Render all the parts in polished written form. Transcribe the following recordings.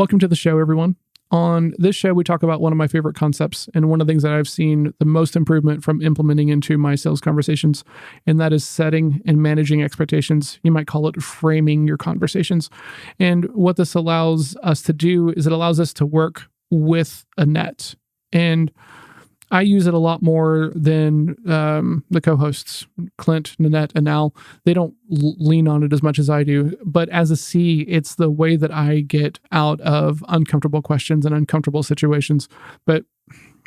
Welcome to the show, everyone. On this show, we talk about one of my favorite concepts and one of the things that I've seen the most improvement from implementing into my sales conversations, and that is setting and managing expectations. You might call it framing your conversations. And what this allows us to do is it allows us to work with a net. And I use it a lot more than the co-hosts, Clint, Nanette, and Al. They don't lean on it as much as I do. But as a C, it's the way that I get out of uncomfortable questions and uncomfortable situations. But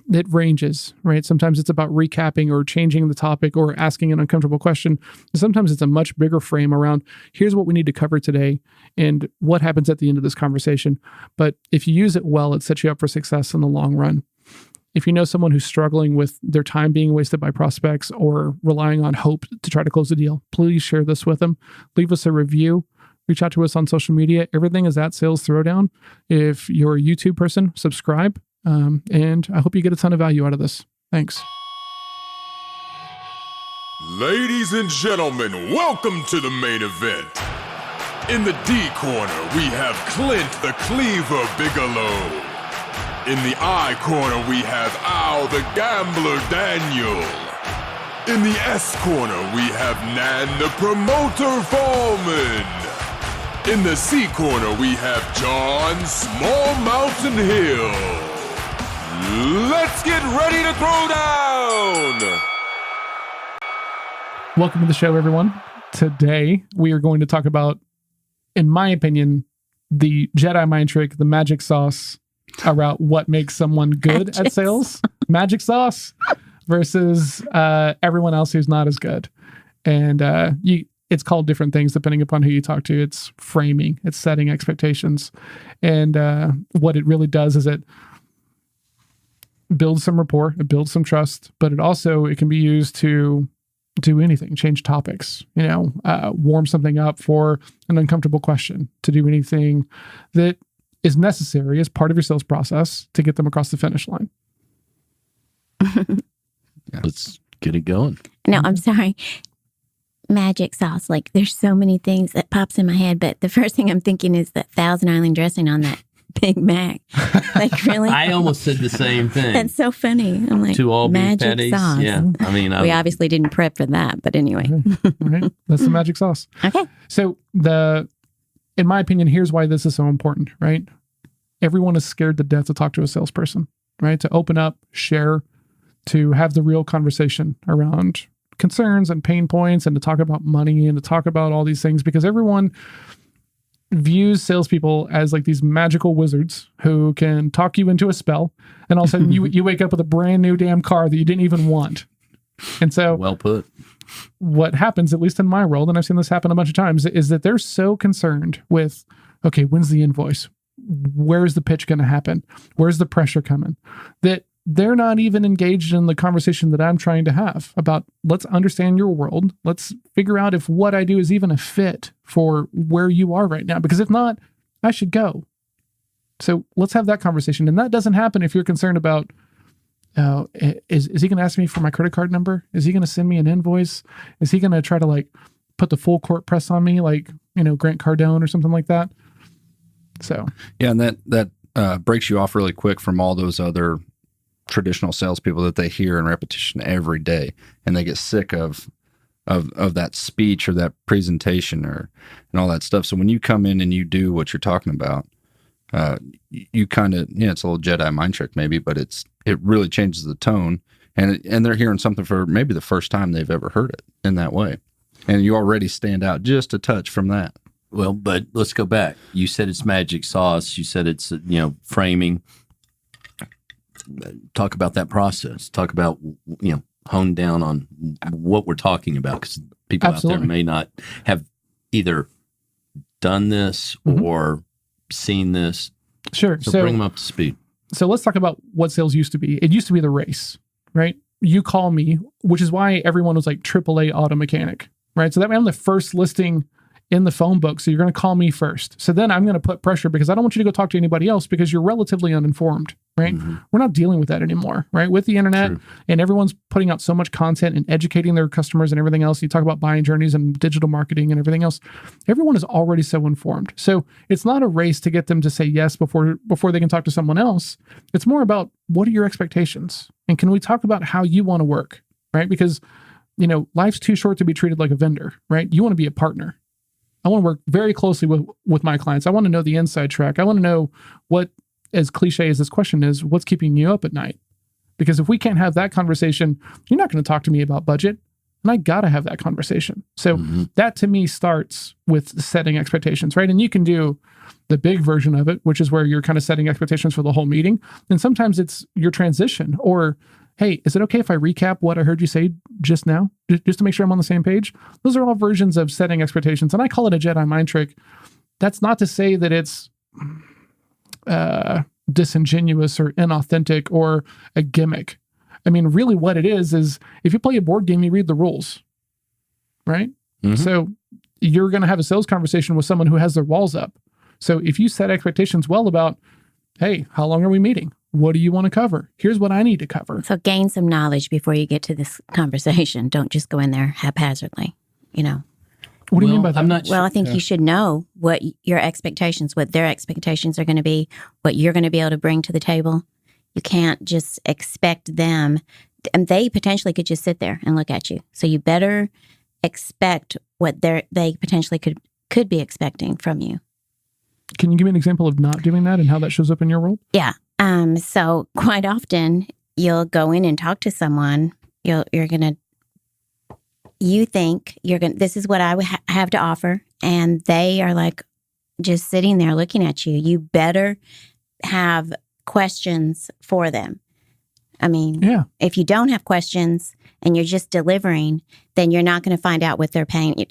it ranges, right? Sometimes it's about recapping or changing the topic or asking an uncomfortable question. Sometimes it's a much bigger frame around, here's what we need to cover today and what happens at the end of this conversation. But if you use it well, it sets you up for success in the long run. If you know someone who's struggling with their time being wasted by prospects or relying on hope to try to close a deal, please share this with them. Leave us a review. Reach out to us on social media. Everything is at Sales Throwdown. If you're a YouTube person, subscribe. And I hope you get a ton of value out of this. Thanks. Ladies and gentlemen, welcome to the main event. In the D corner, we have Clint the Cleaver Bigelow. In the I corner, we have Al the Gambler Daniel. In the S corner, we have Nan the Promoter Foreman. In the C corner, we have John Small Mountain Hill. Let's get ready to throw down! Welcome to the show, everyone. Today, we are going to talk about, in my opinion, the Jedi Mind Trick, the magic sauce, about what makes someone good at sales, magic sauce, versus everyone else who's not as good. And it's called different things depending upon who you talk to. It's framing, it's setting expectations. And what it really does is it builds some rapport, it builds some trust, but it can be used to do anything, change topics, warm something up for an uncomfortable question, to do anything that is necessary as part of your sales process to get them across the finish line. Let's get it going. No, I'm sorry. Magic sauce. Like, there's so many things that pops in my head, but the first thing I'm thinking is that Thousand Island dressing on that Big Mac. Like, really? I almost said the same thing. That's so funny. I'm like, two all beef magic patties. sauce. Yeah, I mean, we obviously didn't prep for that, but anyway. Right. That's the magic sauce. Okay. So in my opinion, here's why this is so important, right? Everyone is scared to death to talk to a salesperson, right? To open up, share, to have the real conversation around concerns and pain points, and to talk about money and to talk about all these things, because everyone views salespeople as like these magical wizards who can talk you into a spell, and all of a sudden you wake up with a brand new damn car that you didn't even want. And so, well put. What happens, at least in my world, and I've seen this happen a bunch of times, is that they're so concerned with, okay, when's the invoice? Where's the pitch going to happen? Where's the pressure coming? That they're not even engaged in the conversation that I'm trying to have about, let's understand your world. Let's figure out if what I do is even a fit for where you are right now. Because if not, I should go. So let's have that conversation. And that doesn't happen if you're concerned about, is he going to ask me for my credit card number? Is he going to send me an invoice? Is he going to try to put the full court press on me, Grant Cardone or something like that? So yeah, and that breaks you off really quick from all those other traditional salespeople that they hear in repetition every day, and they get sick of that speech or that presentation and all that stuff. So when you come in and you do what you're talking about, you kind of, it's a little Jedi mind trick maybe, but it really changes the tone, and they're hearing something for maybe the first time they've ever heard it in that way, and you already stand out just a touch from that. Well, but let's go back. You said it's magic sauce. You said it's, framing. Talk about that process. Talk about, hone down on what we're talking about, because people Absolutely. out there may not have either done this or seen this. Sure. So bring them up to speed. So let's talk about what sales used to be. It used to be the race, right? You call me, which is why everyone was like AAA auto mechanic, right? So that way I'm the first listing in the phone book. So you're going to call me first. So then I'm going to put pressure because I don't want you to go talk to anybody else because you're relatively uninformed, right? We're not dealing with that anymore, right? With the internet and everyone's putting out so much content and educating their customers and everything else. You talk about buying journeys and digital marketing and everything else. Everyone is already so informed. So it's not a race to get them to say yes before they can talk to someone else. It's more about what are your expectations? And can we talk about how you want to work, right? Because, life's too short to be treated like a vendor, right? You want to be a partner. I want to work very closely with my clients. I want to know the inside track. I want to know what, as cliche as this question is, what's keeping you up at night? Because if we can't have that conversation, you're not going to talk to me about budget. And I got to have that conversation. So that to me starts with setting expectations, right? And you can do the big version of it, which is where you're kind of setting expectations for the whole meeting. And sometimes it's your transition or, hey, is it okay if I recap what I heard you say just now, just to make sure I'm on the same page? Those are all versions of setting expectations. And I call it a Jedi Mind Trick. That's not to say that it's disingenuous or inauthentic or a gimmick. I mean, really what it is if you play a board game, you read the rules, right? So you're going to have a sales conversation with someone who has their walls up. So if you set expectations well about, hey, how long are we meeting? What do you want to cover? Here's what I need to cover. So gain some knowledge before you get to this conversation. Don't just go in there haphazardly, What do you mean by that? I'm not sure. Well, I think you should know what your expectations, what their expectations are going to be, what you're going to be able to bring to the table. You can't just expect them, and they potentially could just sit there and look at you. So you better expect what they potentially could be expecting from you. Can you give me an example of not doing that and how that shows up in your world? Yeah. So quite often you'll go in and talk to someone. You think this is what I would have to offer. And they are like just sitting there looking at you. You better have questions for them. I mean, if you don't have questions and you're just delivering, then you're not going to find out what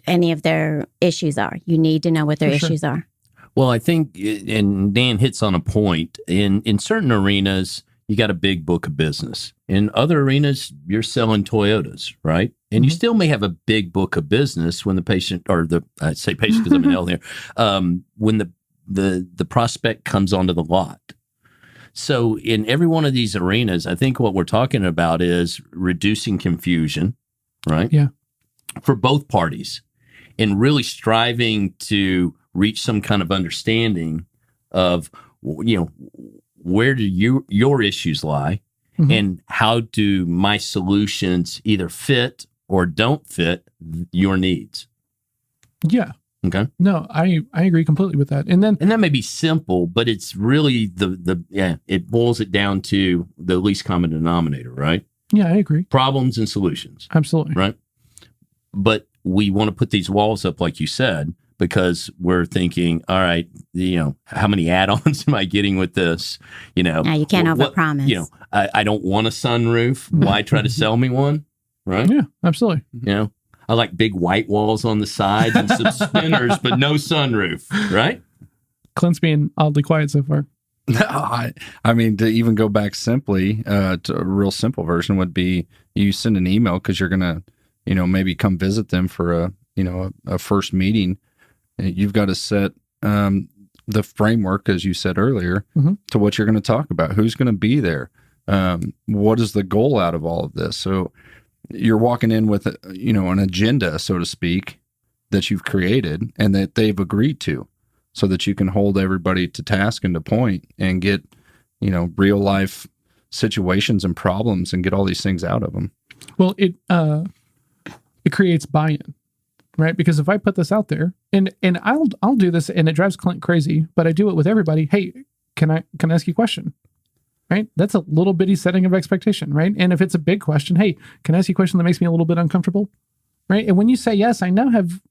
any of their issues are. You need to know what their issues are. Well, I think, and Dan hits on a point, in certain arenas, you got a big book of business. In other arenas, you're selling Toyotas, right? And you still may have a big book of business when the patient, I say patient because I'm in L here, when the prospect comes onto the lot. So in every one of these arenas, I think what we're talking about is reducing confusion, right? Yeah. For both parties, and really striving to reach some kind of understanding of, where do your issues lie and how do my solutions either fit or don't fit your needs. Yeah. Okay. No, I agree completely with that. And that may be simple, but it's really it boils it down to the least common denominator, right? Yeah, I agree. Problems and solutions. Absolutely. Right. But we want to put these walls up, like you said, because we're thinking, all right, how many add-ons am I getting with this? No, you can't overpromise. I don't want a sunroof. Why try to sell me one? Right. Yeah, absolutely. I like big white walls on the sides and some spinners, but no sunroof, right? Clints being oddly quiet so far. I mean, to even go back simply, to a real simple version would be you send an email because you're going to, maybe come visit them for a first meeting. You've got to set the framework, as you said earlier, to what you're going to talk about. Who's going to be there? What is the goal out of all of this? So you're walking in with, an agenda, so to speak, that you've created and that they've agreed to, so that you can hold everybody to task and to point and get, real life situations and problems and get all these things out of them. Well, it creates buy-in, right? Because if I put this out there and I'll do this and it drives Clint crazy, but I do it with everybody. Hey, can I ask you a question? Right? That's a little bitty setting of expectation, right? And if it's a big question, hey, can I ask you a question that makes me a little bit uncomfortable? Right? And when you say yes, I now have,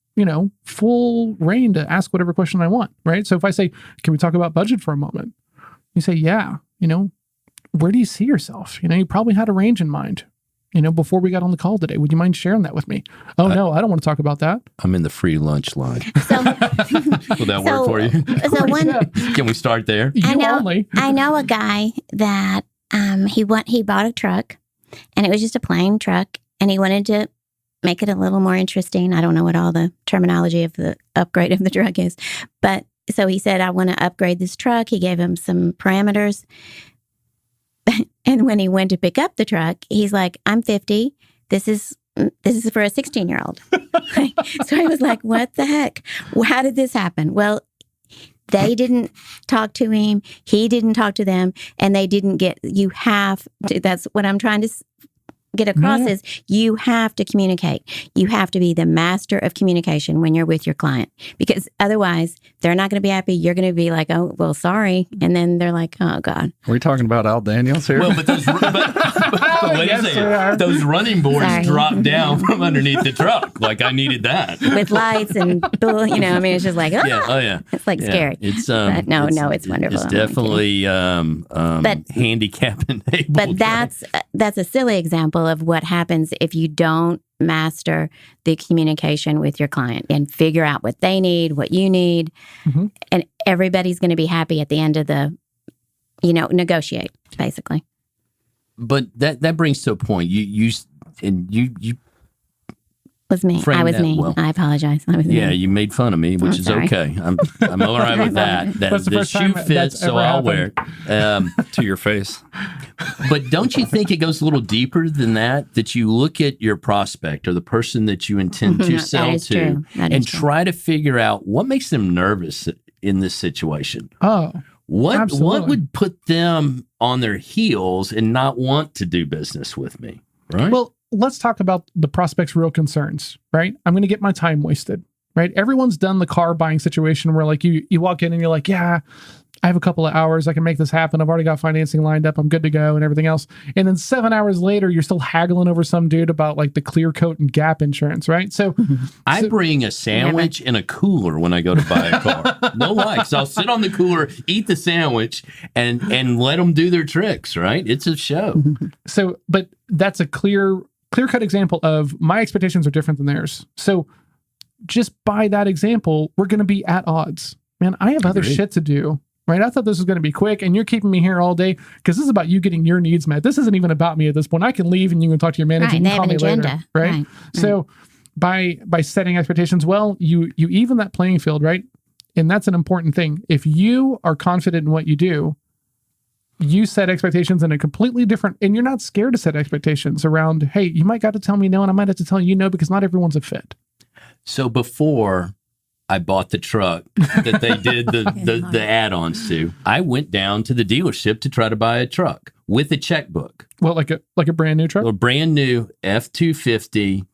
full reign to ask whatever question I want, right? So if I say, can we talk about budget for a moment? You say, yeah, where do you see yourself? You probably had a range in mind, before we got on the call today. Would you mind sharing that with me? Oh, no, I don't want to talk about that. I'm in the free lunch line. So, will that work for you? Can we start there? I know a guy that he bought a truck, and it was just a plain truck, and he wanted to make it a little more interesting. I don't know what all the terminology of the upgrade of the truck is, but so he said, I want to upgrade this truck. He gave him some parameters. And when he went to pick up the truck, he's like, I'm 50. This is for a 16-year-old. So I was like, what the heck? How did this happen? Well, they didn't talk to him. He didn't talk to them. And they didn't get, you have to, that's what I'm trying to get across is you have to communicate. You have to be the master of communication when you're with your client, because otherwise they're not going to be happy. You're going to be like, oh, well, sorry. And then they're like, oh God. Are we talking about Al Daniels here? Well, but those, wait a second. Those running boards dropped down from underneath the truck. Like I needed that. With lights and, I mean, it's just like, it's like scary. It's, but no, it's wonderful. It's definitely handicap enabled. But that's a silly example of what happens if you don't master the communication with your client and figure out what they need, what you need, and everybody's going to be happy at the end of the, negotiate basically. But that brings to a point. You was me. I was me. Well. I apologize. I was me. You made fun of me, which is okay. I'm all right with that. That's the shoe fits, so I'll wear it. To your face. But don't you think it goes a little deeper than that? That you look at your prospect or the person that you intend to sell to and try to figure out what makes them nervous in this situation. Oh, what would put them on their heels and not want to do business with me? Right. Well, let's talk about the prospect's real concerns, right? I'm going to get my time wasted, right? Everyone's done the car buying situation where like you walk in and you're like, yeah, I have a couple of hours. I can make this happen. I've already got financing lined up. I'm good to go and everything else. And then 7 hours later, you're still haggling over some dude about like the clear coat and gap insurance, right? So I bring a sandwich and a cooler when I go to buy a car. No lie. So I'll sit on the cooler, eat the sandwich and let them do their tricks, right? It's a show. So, but that's a clear-cut example of my expectations are different than theirs. So just by that example, we're going to be at odds. Man, I have other shit to do, right? I thought this was going to be quick and you're keeping me here all day because this is about you getting your needs met. This isn't even about me at this point. I can leave and you can talk to your manager and call me later, right? So by setting expectations, well, you even that playing field, right? And that's an important thing. If you are confident in what you do, you set expectations in a completely different, and you're not scared to set expectations around, hey, you might got to tell me no, and I might have to tell you no, because not everyone's a fit. So before I bought the truck that they did the add-ons to, I went down to the dealership to try to buy a truck with a checkbook. Well, like a brand new truck? A brand new F-250,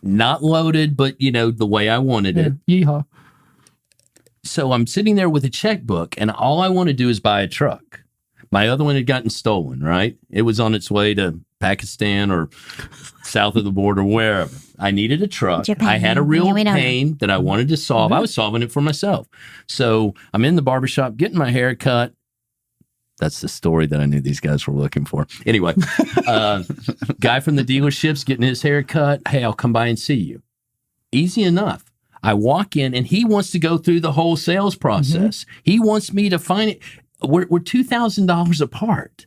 not loaded, but the way I wanted it. Yeehaw. So I'm sitting there with a checkbook, and all I want to do is buy a truck. My other one had gotten stolen, right? It was on its way to Pakistan or south of the border, wherever. I needed a truck. Japan. I had a real pain that I wanted to solve. I was solving it for myself. So I'm in the barbershop getting my hair cut. That's the story that I knew these guys were looking for. Anyway, guy from the dealership's getting his hair cut. Hey, I'll come by and see you. Easy enough. I walk in and he wants to go through the whole sales process. He wants me to find it. We're $2,000 apart.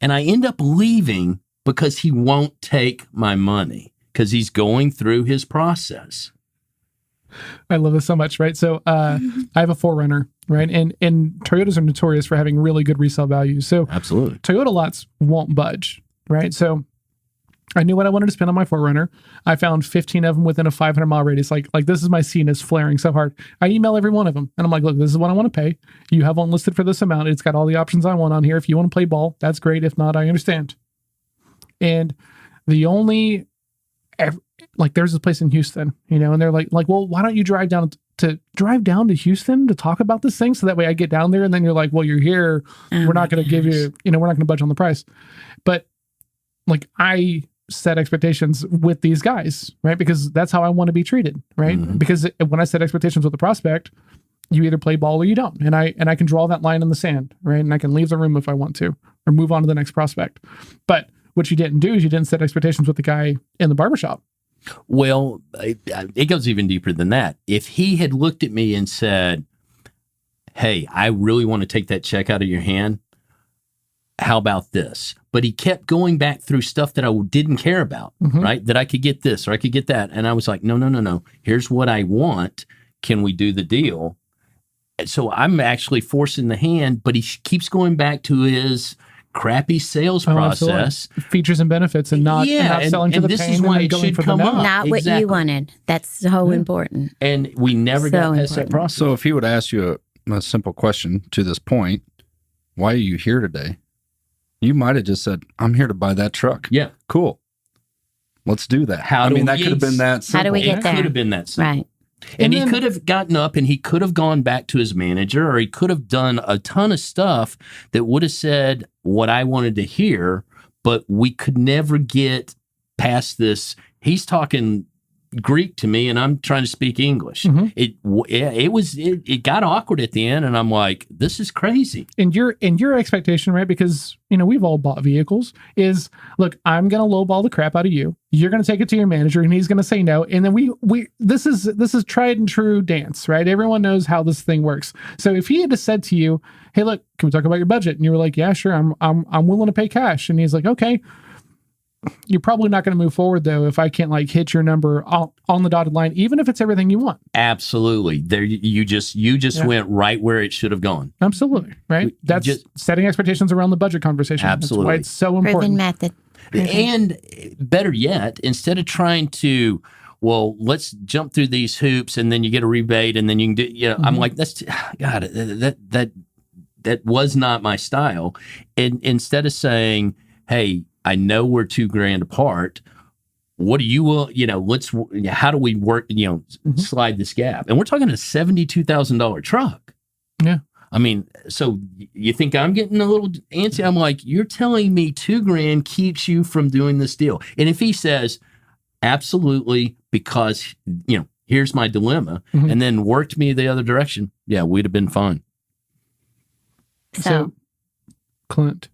And I end up leaving because he won't take my money because he's going through his process. I love this so much, right? So I have a 4Runner, right? And Toyotas are notorious for having really good resale value. So absolutely, Toyota lots won't budge, right? So I knew what I wanted to spend on my 4Runner. I found 15 of them within a 500-mile radius. Like this is my scene is flaring so hard. I email every one of them. And I'm like, look, this is what I want to pay. You have one listed for this amount. It's got all the options I want on here. If you want to play ball, that's great. If not, I understand. And the only, there's this place in Houston, and they're like, well, why don't you drive down to Houston to talk about this thing? So that way I get down there and then you're like, well, you're here. We're not going to give you, we're not going to budge on the price. But I set expectations with these guys, right? Because that's how I want to be treated, right? Mm-hmm. Because when I set expectations with the prospect, you either play ball or you don't. And I can draw that line in the sand, right? And I can leave the room if I want to, or move on to the next prospect. But what you didn't do is you didn't set expectations with the guy in the barbershop. Well, it goes even deeper than that. If he had looked at me and said, hey, I really want to take that check out of your hand, how about this? But he kept going back through stuff that I didn't care about, right? That I could get this or I could get that. And I was like, no. Here's what I want. Can we do the deal? And so I'm actually forcing the hand, but he keeps going back to his crappy sales process. Features and benefits and not selling to the this pain is why and it going should for come the no. up. Not what Exactly. you wanted. That's so important. And we never got past that process. So if he would ask you a simple question to this point, why are you here today? You might have just said, I'm here to buy that truck. Yeah. Cool. Let's do that. How do that we- could have been that simple. How do we get It there? could have been that simple. Right. And he then- could have gotten up and he could have gone back to his manager, or he could have done a ton of stuff that would have said what I wanted to hear, but we could never get past this. He's talking Greek to me and I'm trying to speak English. It got awkward at the end, and I'm like, this is crazy. And your expectation, right? Because we've all bought vehicles. Is look, I'm gonna lowball the crap out of you. You're gonna take it to your manager, and he's gonna say no. And then we this is tried and true dance, right? Everyone knows how this thing works. So if he had just said to you, "Hey, look, can we talk about your budget?" and you were like, "Yeah, sure, I'm willing to pay cash," and he's like, "Okay." You're probably not going to move forward though if I can't hit your number on the dotted line, even if it's everything you want. Absolutely. There, you just went right where it should have gone. Absolutely, right? That's setting expectations around the budget conversation. Absolutely. That's why it's so Proven important. method. And better yet, instead of trying to, well, let's jump through these hoops and then you get a rebate and then you can do, I'm like, that's, God, that was not my style. And instead of saying, hey, I know we're $2,000 apart. What do you will, how do we work, slide this gap? And we're talking a $72,000 truck. Yeah. I mean, so you think I'm getting a little antsy? I'm like, you're telling me $2,000 keeps you from doing this deal. And if he says, absolutely, because, here's my dilemma, and then worked me the other direction, yeah, we'd have been fine. So Clint,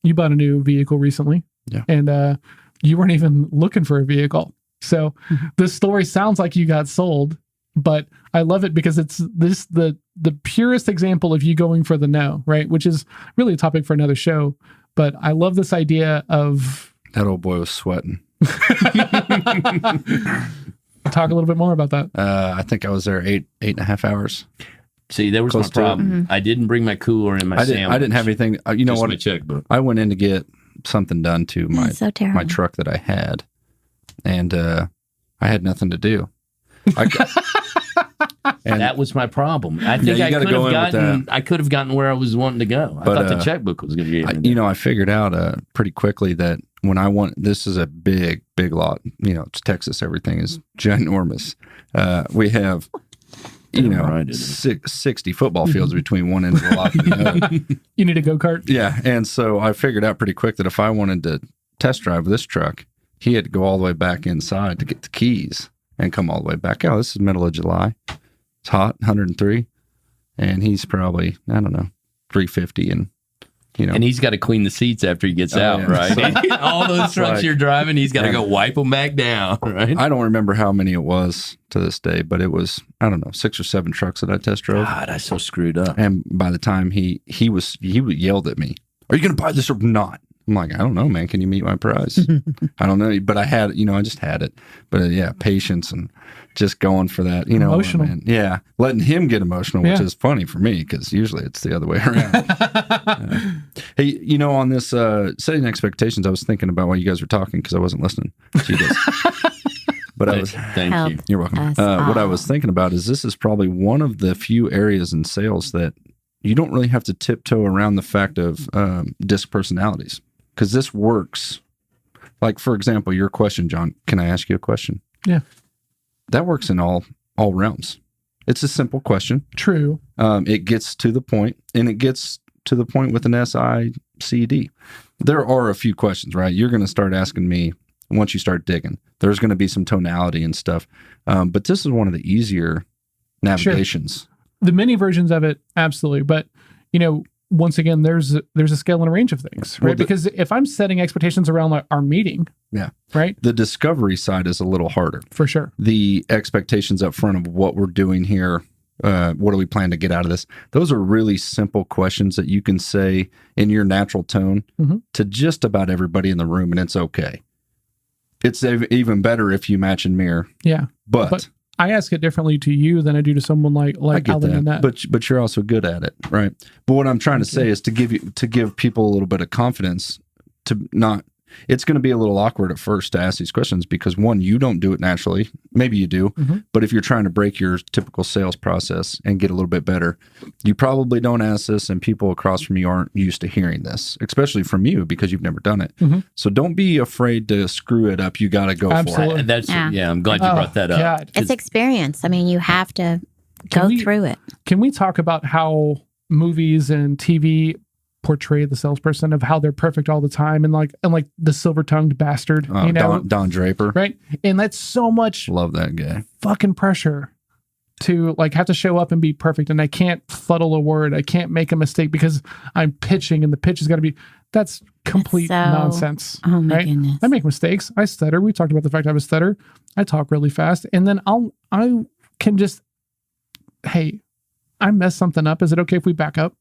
you bought a new vehicle recently. Yeah. And you weren't even looking for a vehicle. So this story sounds like you got sold, but I love it because it's the purest example of you going for the no, right? Which is really a topic for another show. But I love this idea of That old boy was sweating. talk a little bit more about that. I think I was there 8.5 hours. See, there was Close my to it. problem. I didn't bring my cooler and my sandwich. I didn't have anything. You know Just what? my checkbook. I went in to get something done to my That's so terrible. my truck that I had, and I had nothing to do. And That was my problem. I think you I gotta could go have in with gotten. I could have gotten where I was wanting to go. I But, thought the checkbook was going to get. I figured out pretty quickly that when I want, this is a big lot. It's Texas. Everything is ginormous. We have, Right, 60 football fields between one end of the lot and the other. You need a go-kart. Yeah. And so I figured out pretty quick that if I wanted to test drive this truck, he had to go all the way back inside to get the keys and come all the way back out. This is middle of July. It's hot, 103. And he's probably, I don't know, 350 and, And he's got to clean the seats after he gets out, yeah. right? All those trucks like- you're driving, he's got to go wipe them back down, right? I don't remember how many it was to this day, but it was, I don't know, 6 or 7 trucks that I test drove. God, I so screwed up. And by the time he yelled at me, "Are you going to buy this or not?" I'm like, "I don't know, man. Can you meet my price?" I don't know, but I had, I just had it. But yeah, patience and just going for that, Emotional. man. Yeah, letting him get emotional, which Yeah. is funny for me because usually it's the other way around. Hey, on this setting expectations, I was thinking about while you guys were talking because I wasn't listening to you guys. But I was. Thank Help. you. You're welcome. Us What I all. was thinking about is this is probably one of the few areas in sales that you don't really have to tiptoe around the fact of disc personalities because this works. Like, for example, your question, John, can I ask you a question? Yeah. That works in all realms. It's a simple question. True. It gets to the point, and it gets to the point with an SICD. There are a few questions, right? You're going to start asking me once you start digging. There's going to be some tonality and stuff. But this is one of the easier navigations. The mini versions of it, absolutely. But, once again, there's a scale and a range of things, right? Well, Because if I'm setting expectations around our meeting, Yeah. right? The discovery side is a little harder. For sure. The expectations up front of what we're doing here What do we plan to get out of this? Those are really simple questions that you can say in your natural tone to just about everybody in the room, and it's okay. It's even better if you match and mirror. Yeah. But I ask it differently to you than I do to someone like I get Alan and that. But you're also good at it, right? But what I'm trying to say is to give people a little bit of confidence to not. It's going to be a little awkward at first to ask these questions because, one, you don't do it naturally. Maybe you do. But if you're trying to break your typical sales process and get a little bit better, you probably don't ask this, and people across from you aren't used to hearing this, especially from you because you've never done it. So don't be afraid to screw it up. You got to go Absolutely. for it. I'm glad you brought that up. God. It's experience. I mean, you have to go through it. Can we talk about how movies and TV portray the salesperson, of how they're perfect all the time and like the silver-tongued bastard, you know, Don Draper, right? And that's so much love that guy. Fucking pressure to like have to show up and be perfect, and I can't fuddle a word, I can't make a mistake because I'm pitching and the pitch has got to be. That's complete nonsense. Oh my right? goodness! I make mistakes. I stutter. We talked about the fact I have a stutter. I talk really fast, and then I can just, hey, I messed something up. Is it okay if we back up?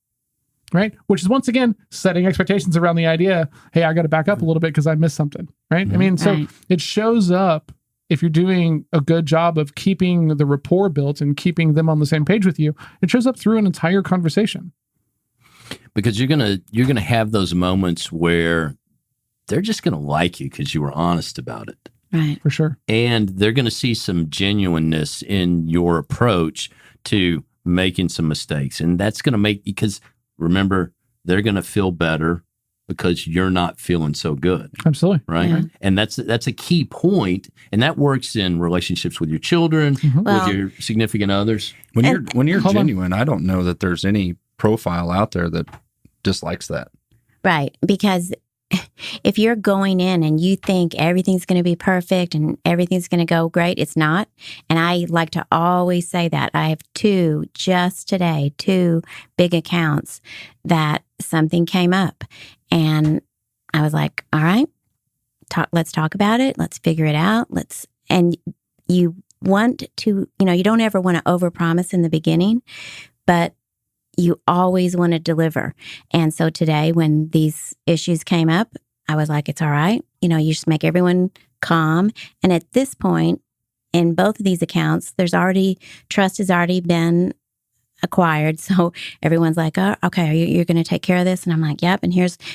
Right? Which is once again setting expectations around the idea, hey, I got to back up a little bit because I missed something. Right? I mean, so it shows up if you're doing a good job of keeping the rapport built and keeping them on the same page with you. It shows up through an entire conversation. Because you're gonna have those moments where they're just gonna like you because you were honest about it. Right. For sure. And they're gonna see some genuineness in your approach to making some mistakes. And that's gonna make, because remember, they're going to feel better because you're not feeling so good. Absolutely. Right. Yeah. And that's a key point. And that works in relationships with your children, with your significant others. When you're genuine, I don't know that there's any profile out there that dislikes that. Right. Because if you're going in and you think everything's going to be perfect and everything's going to go great, it's not. And I like to always say that. I have two big accounts that something came up. And I was like, all right, let's talk about it. Let's figure it out. And you want to, you don't ever want to overpromise in the beginning, but you always want to deliver. And so today, when these issues came up, I was like, it's all right. You just make everyone calm. And at this point, in both of these accounts, trust has already been acquired. So everyone's like, oh, okay, you're going to take care of this? And I'm like, yep. And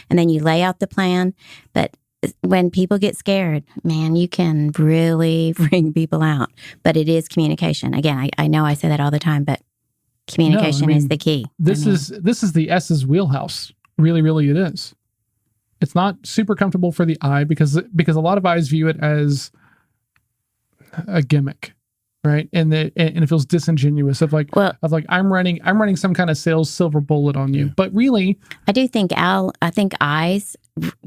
then you lay out the plan. But when people get scared, man, you can really bring people out. But it is communication. Again, I know I say that all the time, but communication is the key. This is the S's wheelhouse. Really, really it is. It's not super comfortable for the I because a lot of I's view it as a gimmick, right? And it feels disingenuous of like I'm running some kind of sales silver bullet on you. But really, I do think I's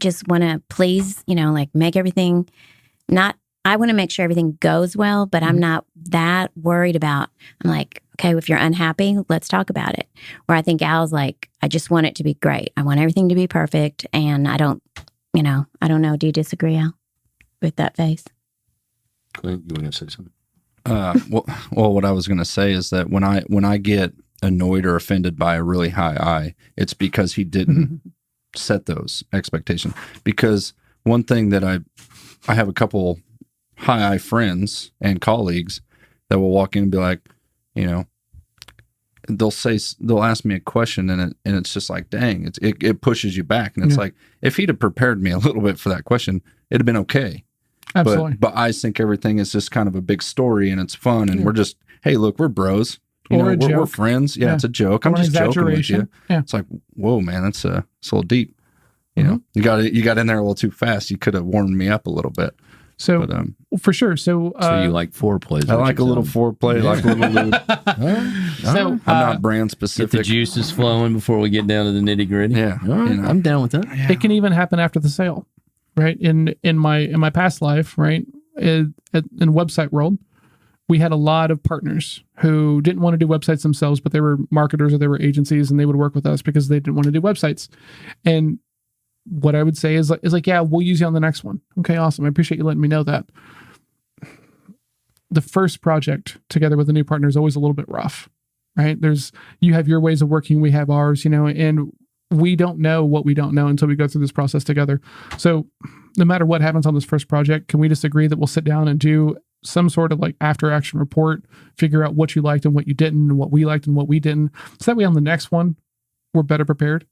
just want to please, like make everything I want to make sure everything goes well, but I'm not that worried about. I'm like, okay, if you're unhappy, let's talk about it. Where I think Al's like, I just want it to be great. I want everything to be perfect. And I don't know. Do you disagree, Al, with that face? Clint, you were going to say something? Well, what I was going to say is that when I get annoyed or offended by a really high I, it's because he didn't set those expectations. Because one thing that I have a couple high I friends and colleagues that will walk in and be like, they'll ask me a question and it's just like, dang, it pushes you back. And it's like, if he'd have prepared me a little bit for that question, it'd have been okay. Absolutely. But I think everything is just kind of a big story and it's fun. And we're just, hey, look, we're bros. We're friends. Yeah, it's a joke. I'm just joking with you. Yeah. It's like, whoa, man, it's a little deep. You got in there a little too fast. You could have warmed me up a little bit. So, for sure. So you like foreplay? I like a little foreplay, like a little lube. So I'm not brand specific. Get the juices flowing before we get down to the nitty gritty. Yeah, I'm down with that. It can even happen after the sale, right? In my past life, right, in website world, we had a lot of partners who didn't want to do websites themselves, but they were marketers or they were agencies, and they would work with us because they didn't want to do websites. And what I would say is like, yeah, we'll use you on the next one. Okay, awesome. I appreciate you letting me know that. The first project together with a new partner is always a little bit rough, right? You have your ways of working, we have ours, and we don't know what we don't know until we go through this process together. So no matter what happens on this first project, can we just agree that we'll sit down and do some sort of like after action report, figure out what you liked and what you didn't, and what we liked and what we didn't. So that way on the next one, we're better prepared,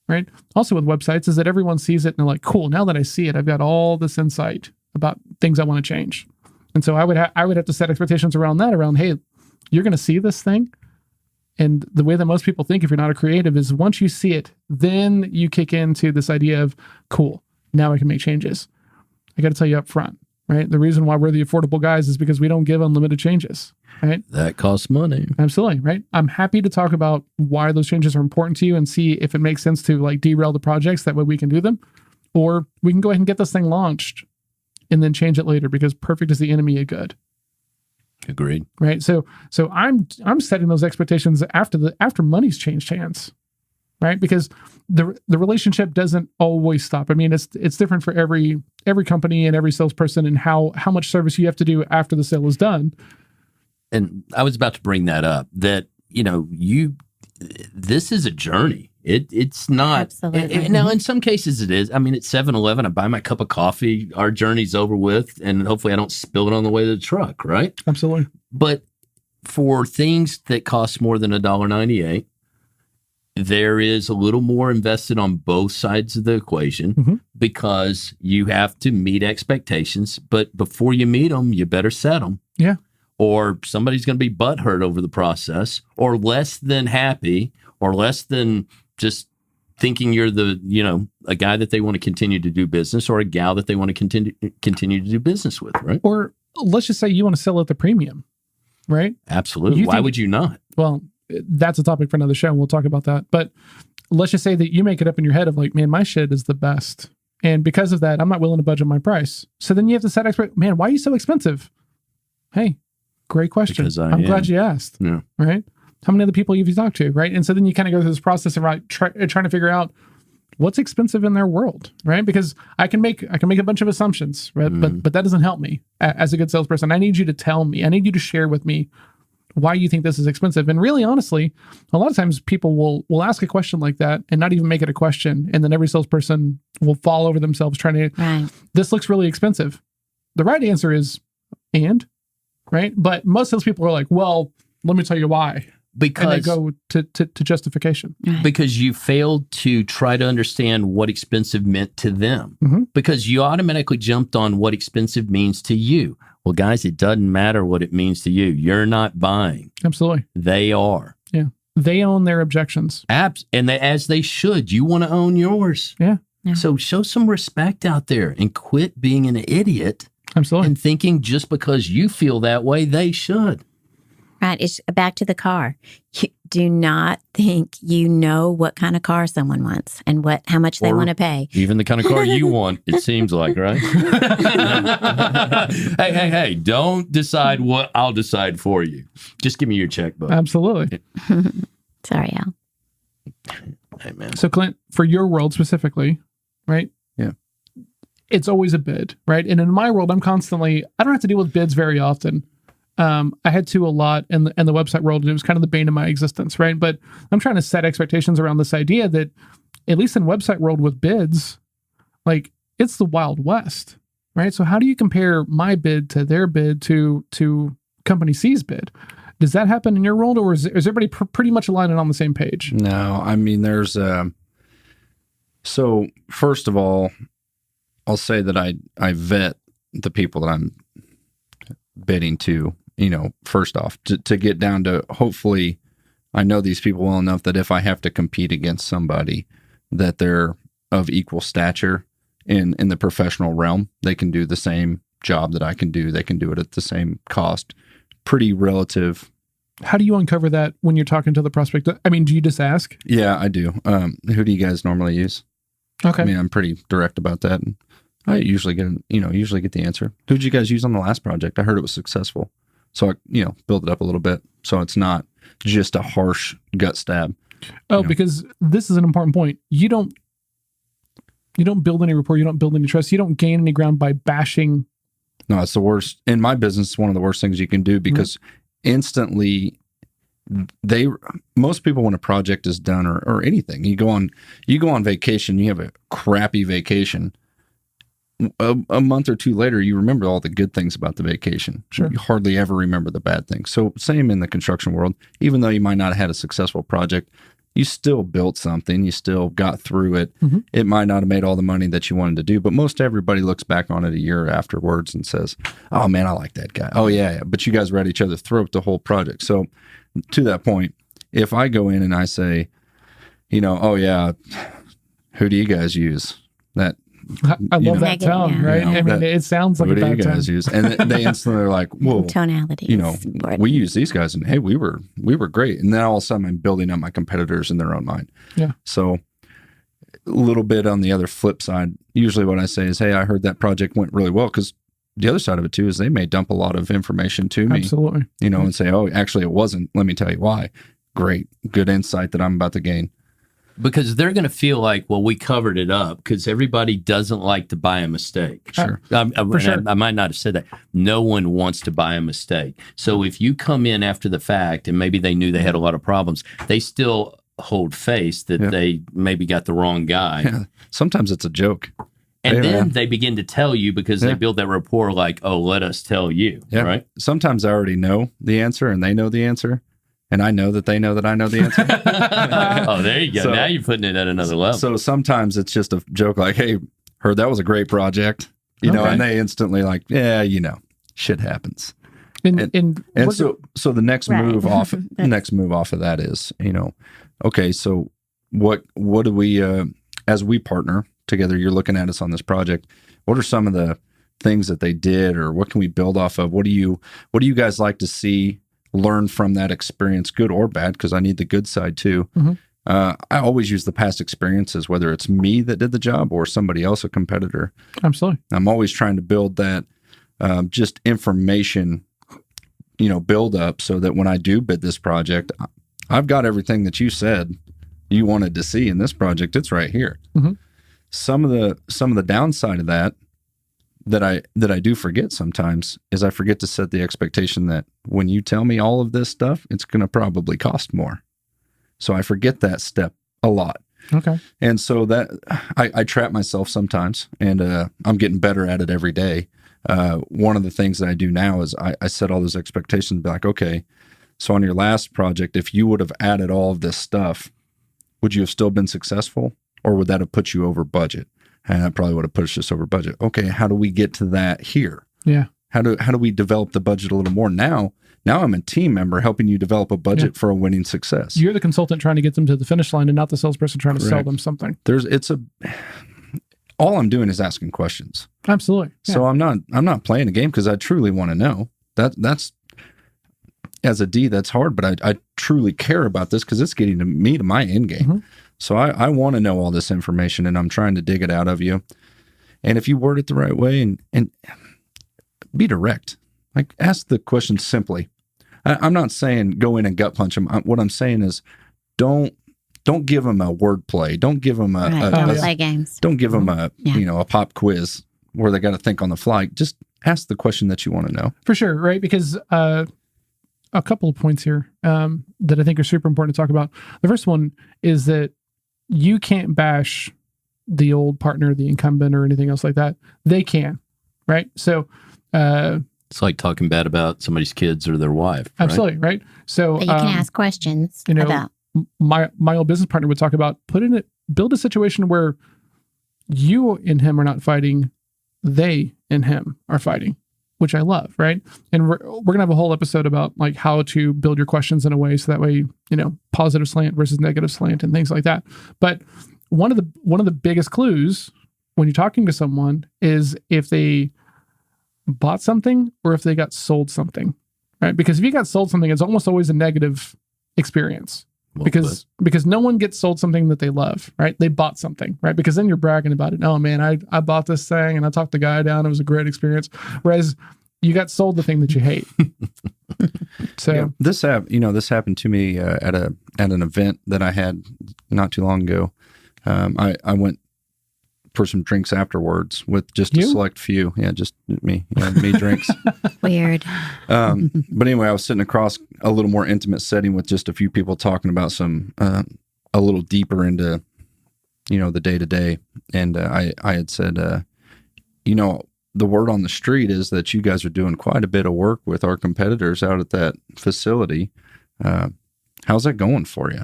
right? Also with websites is that everyone sees it and they're like, cool, now that I see it, I've got all this insight about things I want to change. And so I would have to set expectations around that, hey, you're going to see this thing. And the way that most people think, if you're not a creative, is once you see it, then you kick into this idea of, cool, now I can make changes. I got to tell you up front, right? The reason why we're the affordable guys is because we don't give unlimited changes, right? That costs money. Absolutely, right? I'm happy to talk about why those changes are important to you and see if it makes sense to like derail the projects. That way we can do them. Or we can go ahead and get this thing launched and then change it later, because perfect is the enemy of good. Agreed. Right. So I'm setting those expectations after money's changed hands, right? Because the relationship doesn't always stop. I mean, it's different for every company and every salesperson, and how much service you have to do after the sale is done. And I was about to bring that up, that, this is a journey. It's not. Absolutely. Now, in some cases it is. I mean, at 7-Eleven, I buy my cup of coffee, our journey's over with, and hopefully I don't spill it on the way to the truck, right? Absolutely. But for things that cost more than $1.98, there is a little more invested on both sides of the equation, because you have to meet expectations. But before you meet them, you better set them. Yeah. Or somebody's going to be butthurt over the process, or less than happy, or less than just thinking you're a guy that they want to continue to do business, or a gal that they want to continue to do business with, right? Or let's just say you want to sell at the premium, right? Absolutely. Why would you not? Well, that's a topic for another show, and we'll talk about that. But let's just say that you make it up in your head of like, man, my shit is the best. And because of that, I'm not willing to budget my price. So then you have to set man, why are you so expensive? Hey, great question. I'm glad you asked. Yeah. Right? How many other people have you talked to? Right? And so then you kind of go through this process of trying to figure out what's expensive in their world, right? Because I can make a bunch of assumptions, right? But that doesn't help me as a good salesperson. I need you to tell me. I need you to share with me why you think this is expensive. And really, honestly, a lot of times people will ask a question like that and not even make it a question. And then every salesperson will fall over themselves trying to, this looks really expensive. The right answer is, right? But most salespeople are like, well, let me tell you why. Because and they go to justification. Because you failed to try to understand what expensive meant to them. Because you automatically jumped on what expensive means to you. Well, guys, it doesn't matter what it means to you. You're not buying. Absolutely. They are. Yeah. They own their objections. And as they should. You want to own yours. Yeah. So show some respect out there and quit being an idiot. Absolutely. And thinking just because you feel that way, they should. Right. It's back to the car. You do not think you know what kind of car someone wants and how much they want to pay. Even the kind of car you want, it seems like, right? Hey, don't decide what I'll decide for you. Just give me your checkbook. Absolutely. Sorry, Al. Hey, man. So, Clint, for your world specifically, right? Yeah. It's always a bid, right? And in my world, I don't have to deal with bids very often. I had to a lot in the website world, and it was kind of the bane of my existence, right? But I'm trying to set expectations around this idea that, at least in website world with bids, like it's the Wild West, right? So how do you compare my bid to their bid to company C's bid? Does that happen in your world, or is everybody pretty much aligned and on the same page? No, I mean, there's so first of all, I'll say that I vet the people that I'm bidding to, first off, to get down to, hopefully I know these people well enough that if I have to compete against somebody, that they're of equal stature in the professional realm. They can do the same job that I can do. They can do it at the same cost. Pretty relative. How do you uncover that when you're talking to the prospect? I mean, do you just ask? Yeah, I do. Who do you guys normally use? Okay. I mean, I'm pretty direct about that. And I usually get the answer. Who did you guys use on the last project? I heard it was successful. So I, build it up a little bit. So it's not just a harsh gut stab. Oh, because this is an important point. You don't build any rapport. You don't build any trust. You don't gain any ground by bashing. No, it's the worst. In my business, it's one of the worst things you can do, because instantly most people, when a project is done or anything, you go on vacation, you have a crappy vacation. A month or two later, you remember all the good things about the vacation. Sure. You hardly ever remember the bad things. So same in the construction world. Even though you might not have had a successful project, you still built something. You still got through it. It might not have made all the money that you wanted to do, but most everybody looks back on it a year afterwards and says, oh man, I like that guy. Oh yeah. But you guys were at each other's throat the whole project. So to that point, if I go in and I say, oh yeah, who do you guys use? I love that Negative, tone, yeah. right? I mean, it sounds like Who a do you bad tone. guys use? And they instantly are like, whoa, Tonality. we use these guys, and hey, we were great. And then all of a sudden, I'm building up my competitors in their own mind. Yeah. So a little bit on the other flip side, usually what I say is, hey, I heard that project went really well, because the other side of it too is they may dump a lot of information to me, Absolutely. and say, oh, actually it wasn't. Let me tell you why. Great, good insight that I'm about to gain. Because they're going to feel like, well, we covered it up, because everybody doesn't like to buy a mistake. Sure. I might not have said that. No one wants to buy a mistake. So if you come in after the fact and maybe they knew they had a lot of problems, they still hold face that they maybe got the wrong guy. Yeah. Sometimes it's a joke. And then they begin to tell you, because they build that rapport like, oh, let us tell you. Yeah. Right? Sometimes I already know the answer and they know the answer. And I know that they know that I know the answer. Oh, there you go. So- now you're putting it at another level. So sometimes it's just a joke like, hey, heard that was a great project. And they instantly like, yeah, shit happens. And So the next Right. move off of that is, okay, so what do we as we partner together, you're looking at us on this project, what are some of the things that they did, or what can we build off of? What do you guys like to see, learn from that experience, good or bad, because I need the good side too. I always use the past experiences, whether it's me that did the job or somebody else, a competitor. Absolutely. I'm always trying to build that just information, build up, so that when I do bid this project, I've got everything that you said you wanted to see in this project. It's right here. Some of the downside of that I do forget sometimes is I forget to set the expectation that when you tell me all of this stuff, it's going to probably cost more. So I forget that step a lot. Okay. And so that I trap myself sometimes, and I'm getting better at it every day. One of the things that I do now is I set all those expectations and be like, okay, so on your last project, if you would have added all of this stuff, would you have still been successful, or would that have put you over budget? And that probably would have pushed us over budget. Okay, how do we get to that here? Yeah. How do we develop the budget a little more? Now I'm a team member helping you develop a budget for a winning success. You're the consultant trying to get them to the finish line, and not the salesperson trying to sell them something. All I'm doing is asking questions. Absolutely. Yeah. So I'm not playing a game, because I truly want to know. That's as a D, that's hard, but I truly care about this, because it's getting me to my end game. So I want to know all this information, and I'm trying to dig it out of you. And if you word it the right way and be direct, like ask the question simply. I'm not saying go in and gut punch them. What I'm saying is don't give them a word play. Don't give them Don't play games. Don't give them a pop quiz where they got to think on the fly. Just ask the question that you want to know. For sure, right? Because a couple of points here that I think are super important to talk about. The first one is that you can't bash the old partner, the incumbent, or anything else like that. They can, right? So it's like talking bad about somebody's kids or their wife. Absolutely, right? So But you can ask questions about. My old business partner would talk about build a situation where you and him are not fighting, they and him are fighting, which I love, right? And we're gonna have a whole episode about like how to build your questions in a way so that way, positive slant versus negative slant and things like that. But one of the biggest clues when you're talking to someone is if they bought something or if they got sold something, right? Because if you got sold something, it's almost always a negative experience. Because no one gets sold something that they love, right? They bought something, right? Because then you're bragging about it. Oh man, I bought this thing and I talked the guy down. It was a great experience. Whereas you got sold the thing that you hate. So this happened to me at an event that I had not too long ago. I went for some drinks afterwards with just a You? select few. Yeah, just me. Yeah, me drinks. Weird. But anyway, I was sitting across a little more intimate setting with just a few people talking about some a little deeper into, the day to day. And I had said, the word on the street is that you guys are doing quite a bit of work with our competitors out at that facility. How's that going for you?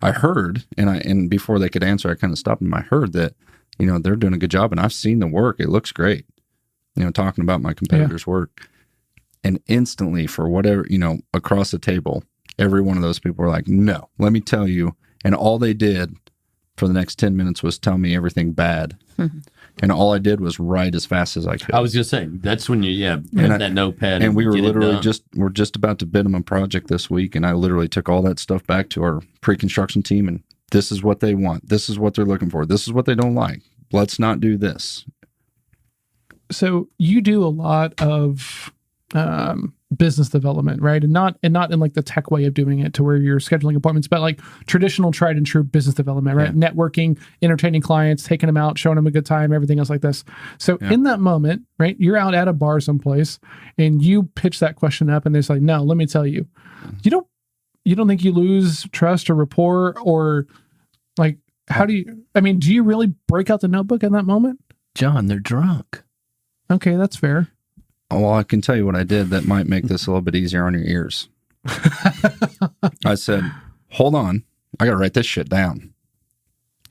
I heard, and before they could answer, I kind of stopped them. I heard that, they're doing a good job, and I've seen the work. It looks great. Talking about my competitors' work. And instantly, for whatever, across the table, every one of those people were like, no, let me tell you. And all they did for the next 10 minutes was tell me everything bad. And all I did was write as fast as I could. I was going to say, that's when you, have that notepad. And we were get it literally done. we're just about to bid them a project this week. And I literally took all that stuff back to our pre-construction team. And this is what they want. This is what they're looking for. This is what they don't like. Let's not do this. So you do a lot of business development, right? And not in like the tech way of doing it to where you're scheduling appointments, but like traditional tried and true business development, right? Yeah. Networking, entertaining clients, taking them out, showing them a good time, everything else like this. So in that moment, right, you're out at a bar someplace and you pitch that question up and they're like, no, let me tell you, you don't think you lose trust or rapport, or like, do you really break out the notebook in that moment? John, they're drunk. Okay, that's fair. Well, I can tell you what I did that might make this a little bit easier on your ears. I said, hold on, I got to write this shit down.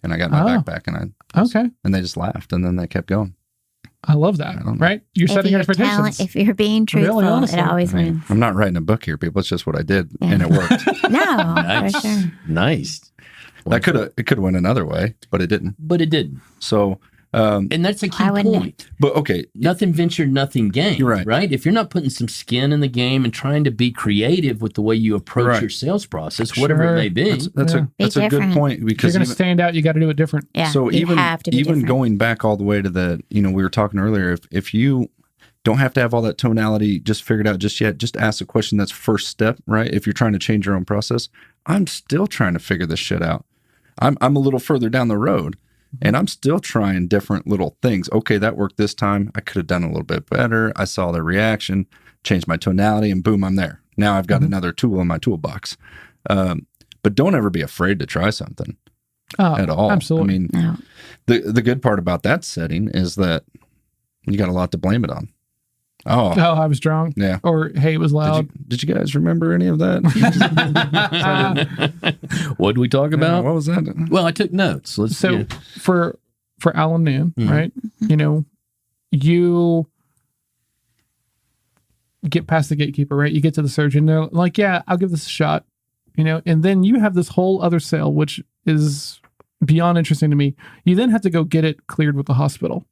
And I got my backpack and they just laughed, and then they kept going. I love that, right? You're setting expectations. If you're being truthful, Really, honestly. it always wins. I'm not writing a book here, people. It's just what I did, and it worked. No, Nice. for sure. Nice. It could have went another way, but it didn't. But it didn't. So, And that's a key Why wouldn't point. but okay, Nothing ventured, nothing gained. You're right. Right? If you're not putting some skin in the game and trying to be creative with the way you approach Right. your sales process, whatever it may be. that's a good different. point, If you're because going to stand out, you got to do it different. Yeah. so you even have to be different. going back all the way to the, we were talking earlier, if you don't have to have all that tonality just figured out just yet, just ask a question. That's first step, right? If you're trying to change your own process, I'm still trying to figure this shit out. I'm a little further down the road, and I'm still trying different little things. Okay, that worked this time. I could have done a little bit better. I saw their reaction, changed my tonality, and boom, I'm there. Now I've got another tool in my toolbox. But don't ever be afraid to try something at all. Absolutely. I mean, No. the good part about that setting is that you got a lot to blame it on. Oh, I was drunk. yeah. Or, hey, it was loud. Did you guys remember any of that? What did we talk about? What was that? Well, I took notes. Let's So for Alan Nan, Mhm. right? You get past the gatekeeper, right? You get to the surgeon. They're like, yeah, I'll give this a shot, and then you have this whole other sale, which is beyond interesting to me. You then have to go get it cleared with the hospital,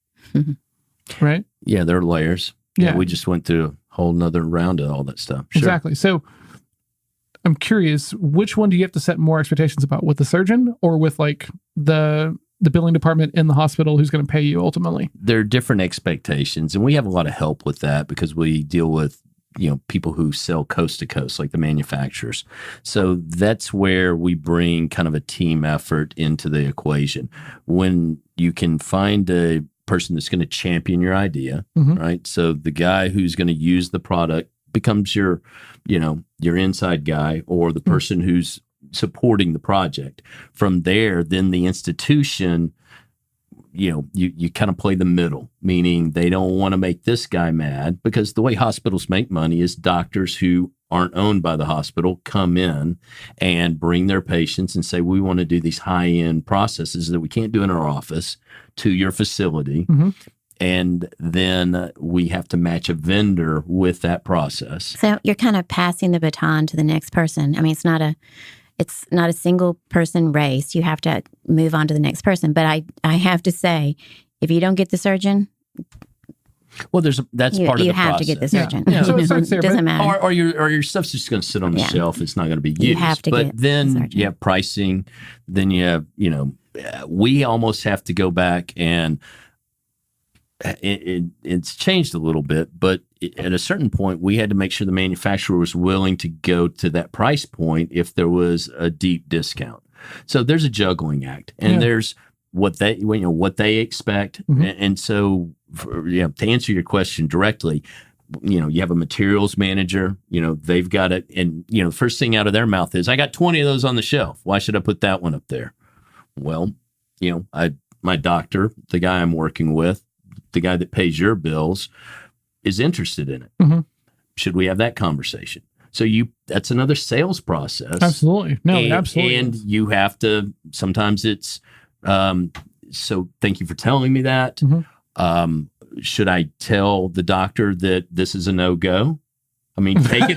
right? Yeah, there are layers. Yeah. We just went through a whole nother round of all that stuff. Sure. Exactly. So I'm curious, which one do you have to set more expectations about, with the surgeon or with like the billing department in the hospital who's going to pay you ultimately? There are different expectations, and we have a lot of help with that because we deal with people who sell coast to coast, like the manufacturers. So that's where we bring kind of a team effort into the equation. When you can find a person that's going to champion your idea, right? So the guy who's going to use the product becomes your inside guy, or the person who's supporting the project. From there, then the institution, you kind of play the middle, meaning they don't want to make this guy mad, because the way hospitals make money is doctors who aren't owned by the hospital come in and bring their patients and say, we want to do these high-end processes that we can't do in our office to your facility. And then we have to match a vendor with that process. So you're kind of passing the baton to the next person. I mean, it's not a single person race. You have to move on to the next person. But I have to say, if you don't get the surgeon, Well, that's part of the process. You have to get the surgeon. Yeah. So it starts there, Doesn't but- matter. Or your stuff's just going to sit on the Yeah. shelf. It's not going to be used. You have to but get the then surgeon. you have pricing. Then you have, we almost have to go back, and it's changed a little bit. But at a certain point, we had to make sure the manufacturer was willing to go to that price point if there was a deep discount. So there's a juggling act, and there's what they expect. And so, to answer your question directly, you have a materials manager, they've got it. And, the first thing out of their mouth is, I got 20 of those on the shelf. Why should I put that one up there? Well, my doctor, the guy I'm working with, the guy that pays your bills is interested in it. Should we have that conversation? So that's another sales process. Absolutely. No, absolutely. And you have to, sometimes it's, so thank you for telling me that. Should I tell the doctor that this is a no-go? I mean, take it,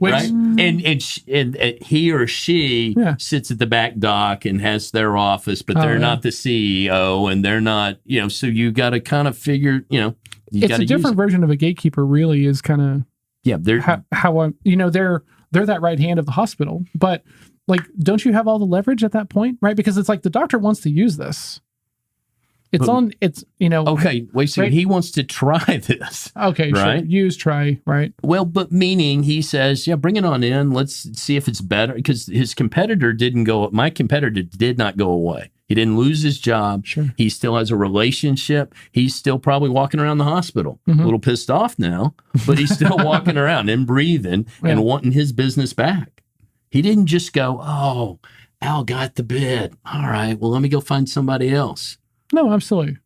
right? And he or she sits at the back dock and has their office, but they're not the CEO, and they're not, so you got to kind of figure, it's a different version of a gatekeeper, really, is kind of they're how they're that right hand of the hospital, but like, don't you have all the leverage at that point, right? Because it's like the doctor wants to use this. Okay, wait a second. Right? He wants to try this. Okay, right? Sure. Try, right? Well, but meaning he says, bring it on in. Let's see if it's better. Because my competitor did not go away. He didn't lose his job. Sure. He still has a relationship. He's still probably walking around the hospital. A little pissed off now, but he's still walking around and breathing and wanting his business back. He didn't just go, oh, Al got the bid. All right, well, let me go find somebody else. No, absolutely.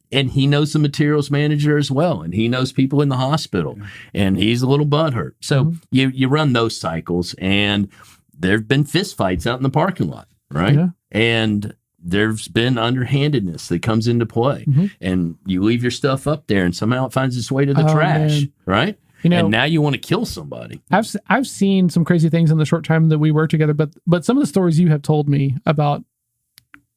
And he knows the materials manager as well, and he knows people in the hospital, and he's a little butthurt. So you run those cycles, and there've been fistfights out in the parking lot, right? Yeah. And there's been underhandedness that comes into play, and you leave your stuff up there, and somehow it finds its way to the trash, right? And now you want to kill somebody. I've seen some crazy things in the short time that we work together, but some of the stories you have told me about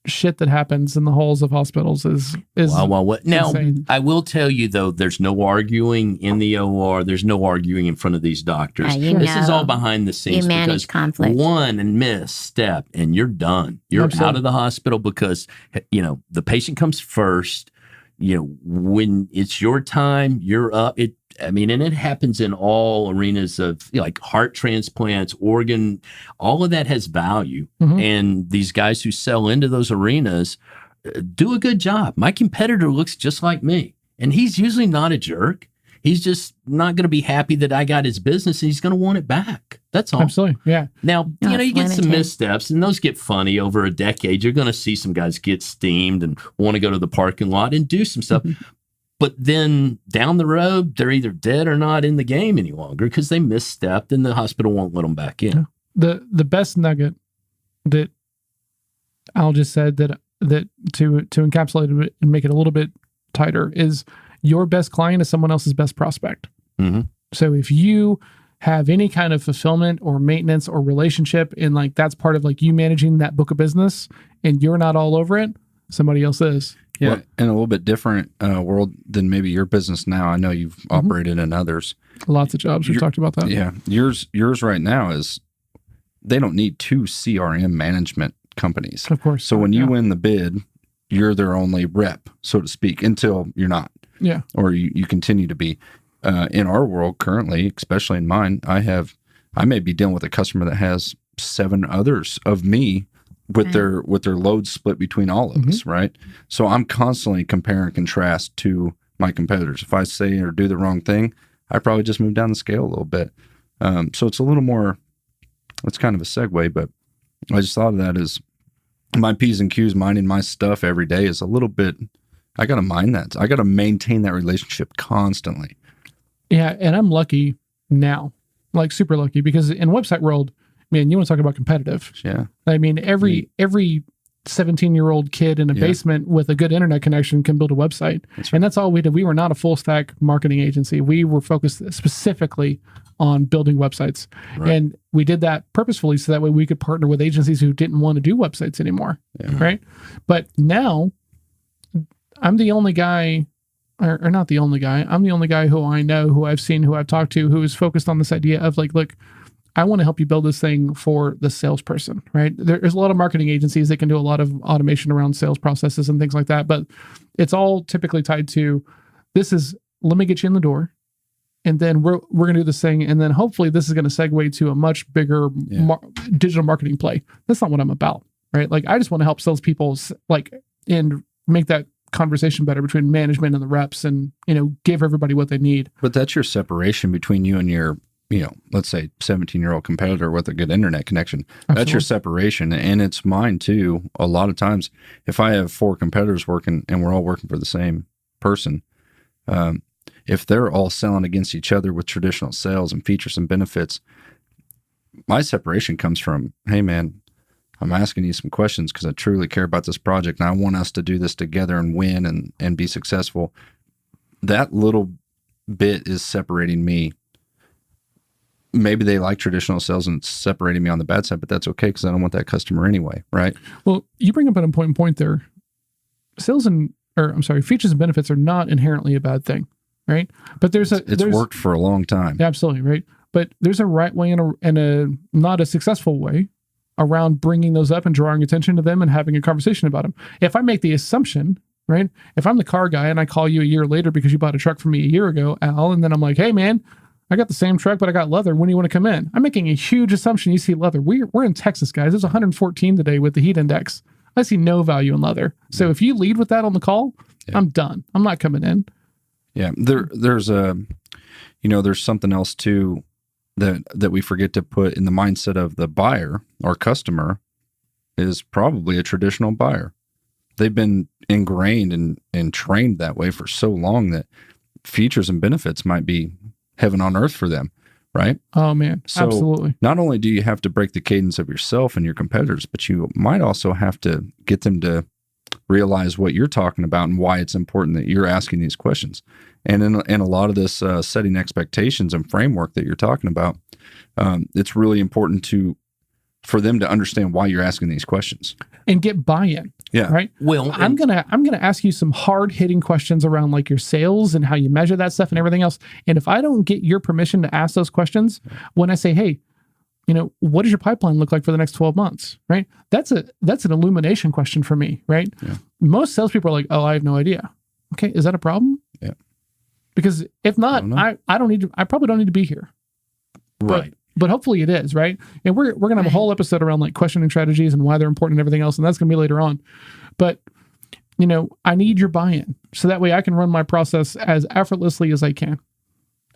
shit that happens in the halls of hospitals is what? Now, insane. I will tell you, though, there's no arguing in the OR. There's no arguing in front of these doctors. This is all behind the scenes, because conflict. One misstep and you're done. You're out of the hospital, because, the patient comes first. When it's your time, you're up. And it happens in all arenas of like heart transplants, organ, all of that has value. And these guys who sell into those arenas do a good job. My competitor looks just like me, and he's usually not a jerk. He's just not going to be happy that I got his business, and he's going to want it back. That's all. Absolutely. Yeah. Now, you get some missteps, and those get funny over a decade. You're going to see some guys get steamed and want to go to the parking lot and do some stuff. But then down the road, they're either dead or not in the game any longer because they misstepped, and the hospital won't let them back in. The best nugget that Al just said that to encapsulate it and make it a little bit tighter is your best client is someone else's best prospect. So if you have any kind of fulfillment or maintenance or relationship, and like that's part of like you managing that book of business, and you're not all over it, somebody else is. Yeah, in a little bit different world than maybe your business now. I know you've operated in others. Lots of jobs. We've talked about that. Yeah. Yours right now is they don't need 2 CRM management companies. Of course. So when you win the bid, you're their only rep, so to speak, until you're not. Yeah. Or you continue to be. In our world currently, especially in mine, I may be dealing with a customer that has 7 others of me with their load split between all of us, right? So I'm constantly compare and contrast to my competitors. If I say or do the wrong thing, I probably just move down the scale a little bit. So it's a little more, it's kind of a segue, but I just thought of that as my P's and Q's, minding my stuff every day is a little bit, I got to mind that. I got to maintain that relationship constantly. Yeah, and I'm lucky now, like super lucky, because in website world, man, you want to talk about competitive. Yeah. I mean, every 17-year-old kid in a basement with a good internet connection can build a website. That's right. And that's all we did. We were not a full stack marketing agency. We were focused specifically on building websites. Right. And we did that purposefully so that way we could partner with agencies who didn't want to do websites anymore. Yeah. Right. But now I'm the only guy, or not the only guy, I'm the only guy who I know, who I've seen, who I've talked to, who is focused on this idea of like, look, I want to help you build this thing for the salesperson, right? There's a lot of marketing agencies that can do a lot of automation around sales processes and things like that, but it's all typically tied to let me get you in the door, and then we're going to do this thing, and then hopefully this is going to segue to a much bigger digital marketing play. That's not what I'm about. right? Like I just want to help salespeople and make that conversation better between management and the reps, and give everybody what they need. But that's your separation between you and your, let's say 17-year-old competitor with a good internet connection. Absolutely. That's your separation. And it's mine too. A lot of times, if I have 4 competitors working and we're all working for the same person, if they're all selling against each other with traditional sales and features and benefits, my separation comes from, hey man, I'm asking you some questions because I truly care about this project and I want us to do this together and win and be successful. That little bit is separating me. Maybe they like traditional sales and it's separating me on the bad side, but that's okay because I don't want that customer anyway, right? Well, you bring up an important point there. Features and benefits are not inherently a bad thing, right? But there's worked for a long time. Absolutely, right? But there's a right way and a not a successful way around bringing those up and drawing attention to them and having a conversation about them. If I make the assumption, right? If I'm the car guy and I call you a year later because you bought a truck from me a year ago, Al, and then I'm like, hey man, I got the same truck, but I got leather. When do you want to come in? I'm making a huge assumption you see leather. We're in Texas, guys. It's 114 today with the heat index. I see no value in leather. So if you lead with that on the call, I'm done. I'm not coming in. Yeah. There's something else too that we forget to put in the mindset of the buyer or customer is probably a traditional buyer. They've been ingrained and trained that way for so long that features and benefits might be heaven on earth for them, right? Oh man, so absolutely. Not only do you have to break the cadence of yourself and your competitors, but you might also have to get them to realize what you're talking about and why it's important that you're asking these questions. And in a lot of this setting expectations and framework that you're talking about, it's really important for them to understand why you're asking these questions and get buy-in. Yeah. Right. Well, I'm gonna ask you some hard-hitting questions around like your sales and how you measure that stuff and everything else. And if I don't get your permission to ask those questions, when I say, hey, what does your pipeline look like for the next 12 months? Right. That's an illumination question for me. Right. Yeah. Most salespeople are like, oh, I have no idea. Okay. Is that a problem? Yeah. Because if not, I probably don't need to be here. Right. But hopefully it is, right? And we're going to have a whole episode around like questioning strategies and why they're important and everything else. And that's going to be later on. But, I need your buy-in so that way I can run my process as effortlessly as I can.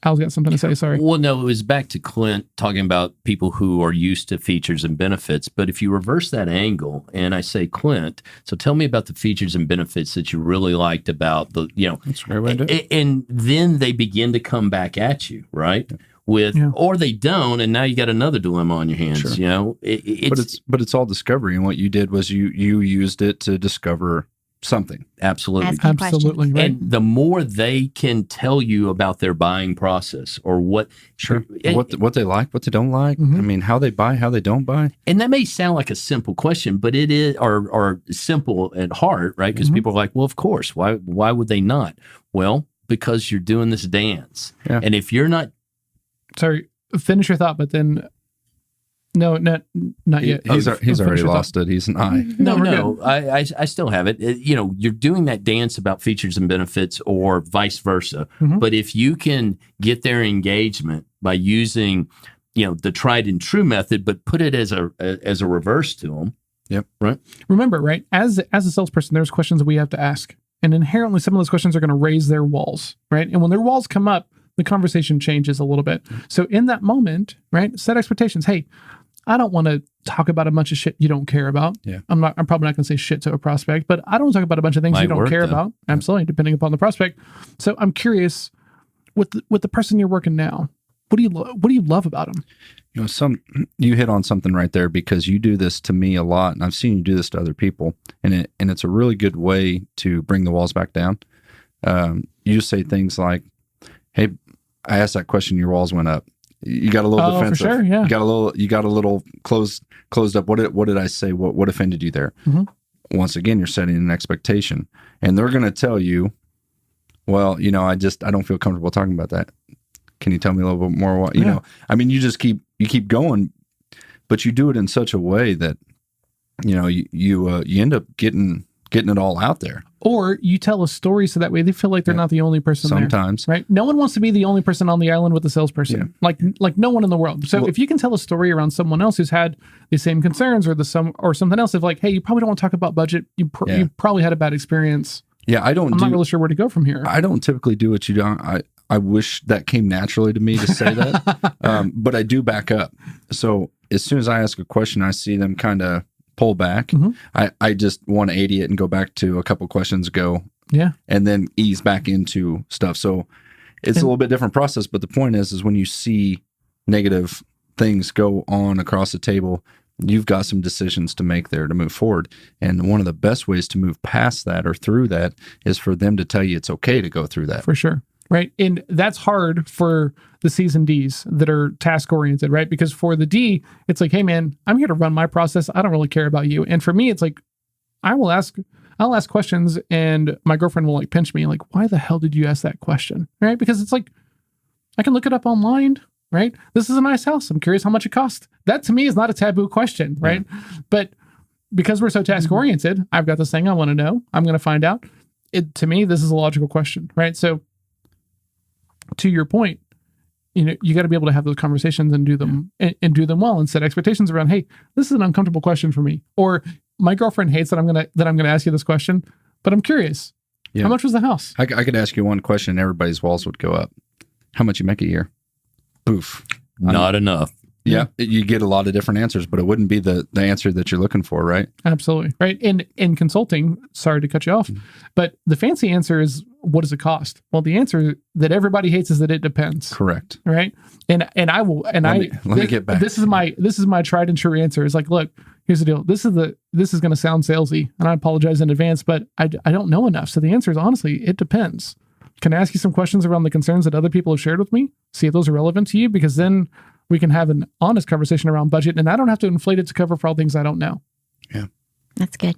Al's got something to say. Sorry. Well, no, it was back to Clint talking about people who are used to features and benefits. But if you reverse that angle and I say, Clint, so tell me about the features and benefits that you really liked about the, That's a great way to do it. And then they begin to come back at you, right? Or they don't, and now you got another dilemma on your hands. Sure. But it's all discovery, and what you did was you used it to discover something. Absolutely. Absolutely. Right. And the more they can tell you about their buying process or what What they like, what they don't like. Mm-hmm. I mean, how they buy, how they don't buy. and that may sound like a simple question, but it is or simple at heart, right? Because people are like, well, of course, why would they not? Well, because you're doing this dance. Yeah. And if you're not Sorry, finish your thought, but then no, not yet. He's Finish already your lost it. He's an I. No, I still have it. You're doing that dance about features and benefits or vice versa. Mhm. But if you can get their engagement by using, the tried and true method, but put it as a reverse to them. Yep. Right. Remember, right? As a salesperson, there's questions that we have to ask, and inherently, some of those questions are going to raise their walls, right? And when their walls come up, the conversation changes a little bit. So in that moment, right, set expectations. Hey, I don't want to talk about a bunch of shit you don't care about. Yeah. I'm probably not going to say shit to a prospect, but I don't talk about a bunch of things Might you don't work, care though. about. Absolutely, depending upon the prospect. So I'm curious, with the person you're working now, what do you love about them? You hit on something right there because you do this to me a lot, and I've seen you do this to other people, and it's a really good way to bring the walls back down. You say things like, "Hey, I asked that question, your walls went up. You got a little defensive. For sure, yeah. You got a little closed up. What did I say? What offended you there?" Mhm. Once again, you're setting an expectation, and they're going to tell you, "Well, I don't feel comfortable talking about that. Can you tell me a little bit more?" I mean, you keep going, but you do it in such a way that you end up getting getting it all out there. Or you tell a story so that way they feel like they're not the only person Sometimes. there. Right? No one wants to be the only person on the island with the salesperson. Yeah. Like no one in the world. So if you can tell a story around someone else who's had the same concerns or something else of like, hey, you probably don't want to talk about budget. You probably had a bad experience. Yeah, I'm not really sure where to go from here. I don't typically do what you do. I wish that came naturally to me to say that, but I do back up. So as soon as I ask a question, I see them kind of pull back. I just 180 it and go back to a couple questions ago. Yeah. And then ease back into stuff. So it's a little bit different process, but the point is when you see negative things go on across the table, you've got some decisions to make there to move forward. And one of the best ways to move past that or through that is for them to tell you it's okay to go through that. For sure. Right. And that's hard for the C's and D's that are task oriented, right? Because for the D, it's like, hey man, I'm here to run my process. I don't really care about you. And for me, it's like, I'll ask questions and my girlfriend will like pinch me like, why the hell did you ask that question? Right? Because it's like, I can look it up online, right? This is a nice house. I'm curious how much it cost. That to me is not a taboo question, right? Yeah. But because we're so task oriented, I've got this thing I want to know. I'm going to find out. To me, this is a logical question, right? So to your point, you got to be able to have those conversations and do them and do them well and set expectations around, hey, this is an uncomfortable question for me. Or my girlfriend hates that I'm gonna ask you this question, but I'm curious. Yeah. How much was the house? I could ask you one question and everybody's walls would go up. How much you make a year? Poof. Not enough. Yeah, you get a lot of different answers, but it wouldn't be the answer that you're looking for, right? Absolutely. Right. In consulting, sorry to cut you off, but the fancy answer is, what does it cost? Well, the answer that everybody hates is that it depends. Correct. Right. And let me get back. This is my tried and true answer. It's like, look, here's the deal. This is going to sound salesy, and I apologize in advance, but I don't know enough. So the answer is honestly, it depends. Can I ask you some questions around the concerns that other people have shared with me? See if those are relevant to you, because then we can have an honest conversation around budget, and I don't have to inflate it to cover for all things I don't know. Yeah. That's good.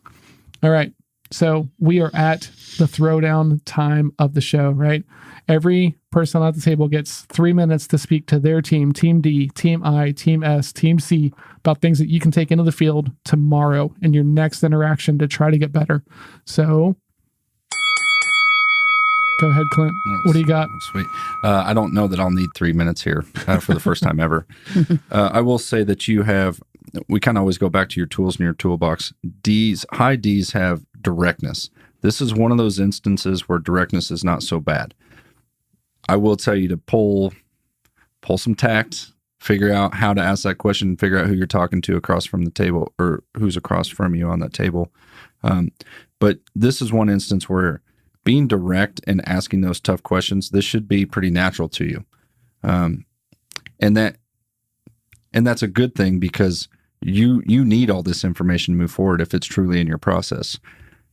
All right. So we are at the throwdown time of the show, right? Every person at the table gets 3 minutes to speak to their team, Team D, Team I, Team S, Team C, about things that you can take into the field tomorrow in your next interaction to try to get better. So go ahead, Clint. What do you got? Sweet. I don't know that I'll need 3 minutes here for the first time ever. I will say that we kind of always go back to your tools in your toolbox. High D's have directness. This is one of those instances where directness is not so bad. I will tell you to pull some tact, figure out how to ask that question, figure out who you're talking to across from the table or who's across from you on that table. But this is one instance where being direct and asking those tough questions, this should be pretty natural to you. And that's a good thing, because you need all this information to move forward if it's truly in your process.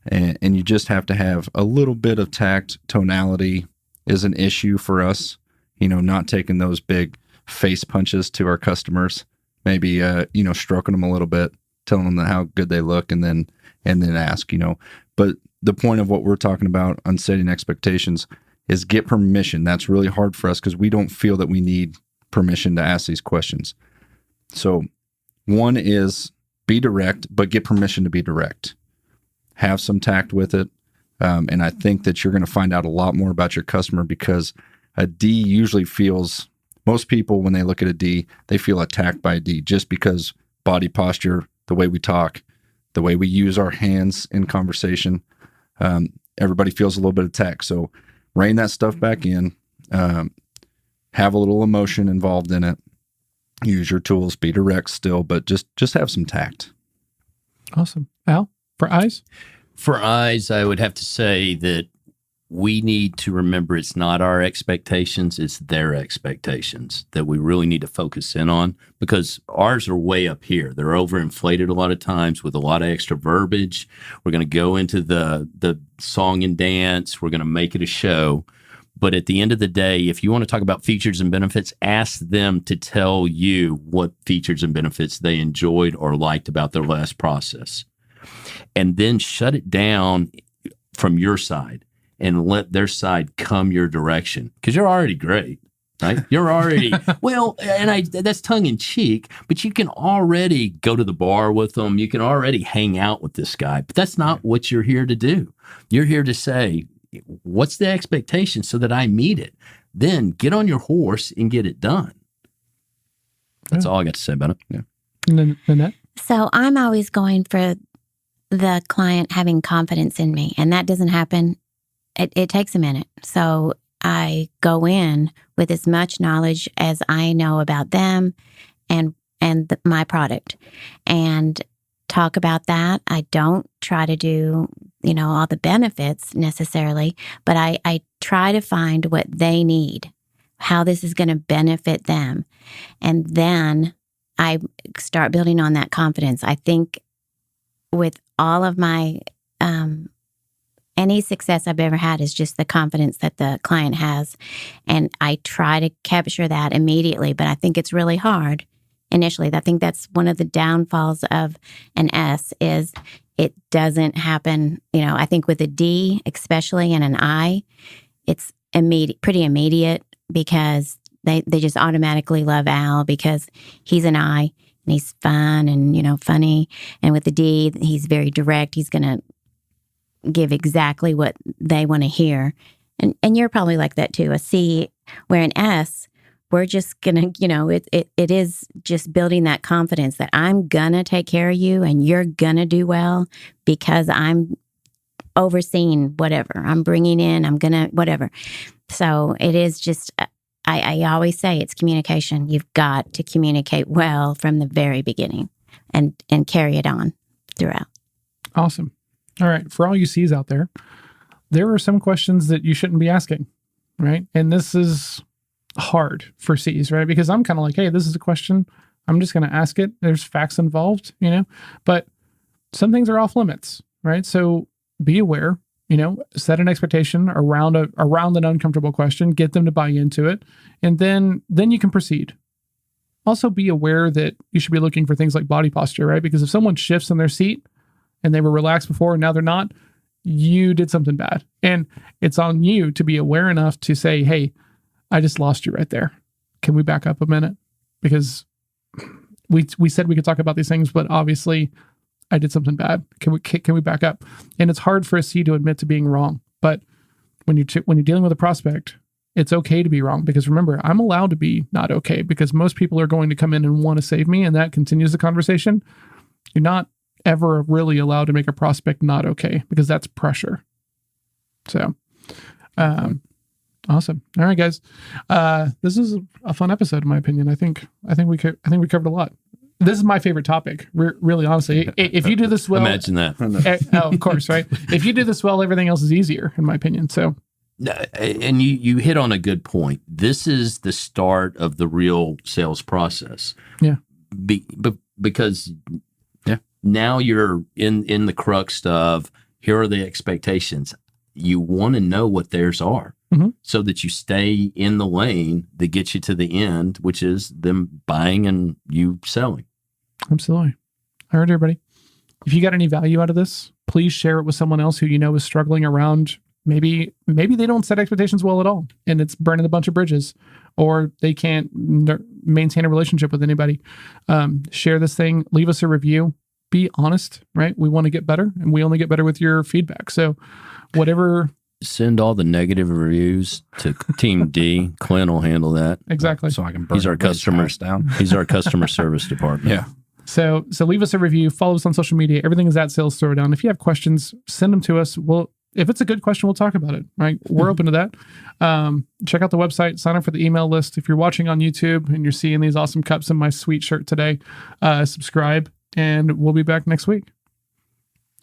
And you just have to have a little bit of tact. Tonality is an issue for us, not taking those big face punches to our customers, maybe, stroking them a little bit, telling them how good they look, and then ask, but the point of what we're talking about on setting expectations is get permission. That's really hard for us because we don't feel that we need permission to ask these questions. So one is be direct, but get permission to be direct. Have some tact with it. And I think that you're going to find out a lot more about your customer, because a D usually feels, most people when they look at a D, they feel attacked by a D just because body posture, the way we talk, the way we use our hands in conversation. Everybody feels a little bit attacked. So rein that stuff back in, have a little emotion involved in it, use your tools, be direct still, but just have some tact. Awesome. Al, for eyes? For eyes, I would have to say that we need to remember it's not our expectations, it's their expectations that we really need to focus in on, because ours are way up here. They're overinflated a lot of times with a lot of extra verbiage. We're going to go into the song and dance. We're going to make it a show. But at the end of the day, if you want to talk about features and benefits, ask them to tell you what features and benefits they enjoyed or liked about their last process. And then shut it down from your side and let their side come your direction, because you're already great. right? You're already, well, and that's tongue in cheek, but you can already go to the bar with them. You can already hang out with this guy, but that's not what you're here to do. You're here to say, what's the expectation so that I meet it? Then get on your horse and get it done. That's all I got to say about it. Yeah. And then Nanette? So I'm always going for the client having confidence in me, and that doesn't happen. It takes a minute. So I go in with as much knowledge as I know about them and my product, and talk about that. I don't try to do, all the benefits necessarily, but I try to find what they need, how this is going to benefit them. And then I start building on that confidence. I think with all of my, any success I've ever had is just the confidence that the client has. And I try to capture that immediately, but I think it's really hard initially. I think that's one of the downfalls of an S is it doesn't happen. I think with a D, especially, and an I, it's pretty immediate because they just automatically love Al because he's an I and he's fun and, funny. And with the D, he's very direct. He's going to give exactly what they want to hear. And you're probably like that too. A C, where an S, we're just going to, it is just building that confidence that I'm going to take care of you and you're going to do well because I'm overseeing whatever. I'm bringing in, I'm going to, whatever. So it is just, I always say it's communication. You've got to communicate well from the very beginning and carry it on throughout. Awesome. All right. For all you C's out there are some questions that you shouldn't be asking, right? And this is hard for C's, right? Because I'm kind of like, hey, this is a question. I'm just going to ask it. There's facts involved, but some things are off limits, right? So be aware. Set an expectation around an uncomfortable question, get them to buy into it, and then you can proceed. Also be aware that you should be looking for things like body posture, right? Because if someone shifts in their seat and they were relaxed before and now they're not, you did something bad. And it's on you to be aware enough to say, hey, I just lost you right there. Can we back up a minute? Because we said we could talk about these things, but obviously I did something bad. Can we back up? And it's hard for a C to admit to being wrong. But when you're dealing with a prospect, it's okay to be wrong because remember, I'm allowed to be not okay because most people are going to come in and want to save me, and that continues the conversation. You're not ever really allowed to make a prospect not okay because that's pressure. So, awesome. All right, guys. This is a fun episode in my opinion. I think we covered a lot. This is my favorite topic, really, honestly. If you do this well... Imagine that. Of course, right? If you do this well, everything else is easier, in my opinion. So, and you hit on a good point. This is the start of the real sales process. Yeah. Because now you're in the crux of, here are the expectations. You want to know what theirs are. Mm-hmm. So that you stay in the lane that gets you to the end, which is them buying and you selling. Absolutely. All right, everybody. If you got any value out of this, please share it with someone else who is struggling around. Maybe they don't set expectations well at all, and it's burning a bunch of bridges, or they can't maintain a relationship with anybody. Share this thing. Leave us a review. Be honest, right? We want to get better, and we only get better with your feedback. So whatever... Send all the negative reviews to Team D. Clint will handle that. Exactly. So I can burn He's our customer down. He's our customer service department. Yeah. So leave us a review. Follow us on social media. Everything is at Sales Throwdown. If you have questions, send them to us. If it's a good question, we'll talk about it. Right? We're open to that. Check out the website. Sign up for the email list. If you're watching on YouTube and you're seeing these awesome cups in my sweet shirt today, subscribe, and we'll be back next week.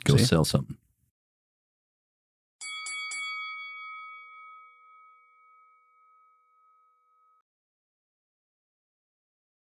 Go sell something.